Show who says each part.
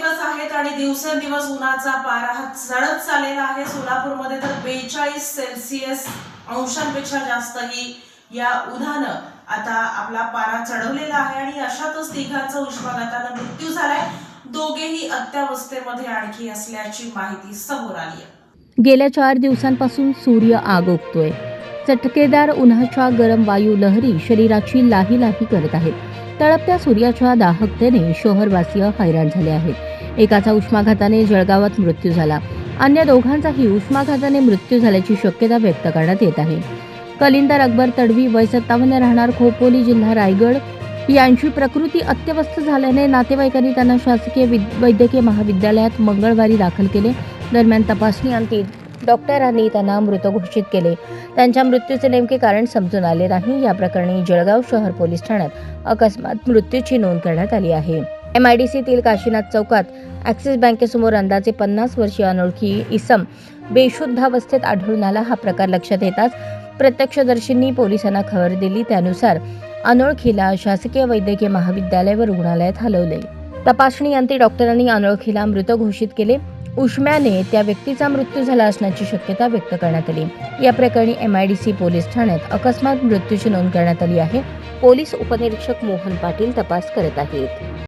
Speaker 1: दिवस आहेत आणि दिवसेंदिवस उन्हाचा पारा हा चढत चाललेला आहे. सोलापूरमध्ये तर 42 सेल्सिअस अंशांपेक्षा जास्त ही या उन्हानं आता आपला पारा चढवलेला आहे आणि अशातच तिघांचा उष्माघातानं मृत्यू झालाय. दोघेही अत्यावस्थेमध्ये आणखी असल्याची माहिती समोर आली आहे.
Speaker 2: गेल्या 4 दिवसांपासून सूर्य आगोगतोय. चटकेदार उन्हाच्या गरम वायू लहरी शरीराची लाही लाही करत आहेत. तळपत्या सूर्याच्या दाहकतेने शहरवासीय हैराण झाले आहेत. एकाचा उष्माघाताने जळगावात मृत्यू झाला. अन्य दोघांचाही उष्माघाताने मृत्यू झाल्याची शक्यता व्यक्त करण्यात येत आहे. कलिंदर अकबर तडवी वय 57 राहणार खोपोली जिल्हा रायगड यांची प्रकृती अत्यवस्थ झाल्याने नातेवाईकांनी त्यांना शासकीय वैद्यकीय महाविद्यालयात मंगळवारी दाखल केले. दरम्यान तपासणीअंती डॉक्टरांनी त्यांना मृत घोषित केले. त्यांच्या मृत्यूचे नेमके कारण समजून आले नाही. या प्रकरणी जळगाव शहर पोलीस ठाण्यात अकस्मात मृत्यूची नोंद करण्यात आली आहे. MIDCतील काशीनाथ चौकात ॲक्सिस बँकेसमोर अंदाजे 50 वर्षीय अनोळखी इसम बेशुद्धावस्थेत आढळून आला. हा प्रकार लक्षात येताच प्रत्यक्षदर्शींनी पोलिसांना खबर दिली. त्यानुसार अनोळखीला शासकीय वैद्यकीय महाविद्यालय व रुग्णालयात हलवले. तपासणीअंती डॉक्टरांनी अनोळखीला मृत घोषित केले. उष्म्याने त्या व्यक्तीचा मृत्यू झाला असण्याची शक्यता व्यक्त करण्यात आली. या प्रकरणी MIDC पोलीस ठाण्यात अकस्मात मृत्यूची नोंद करण्यात आली आहे. पोलीस उपनिरीक्षक मोहन पाटील तपास करत आहेत.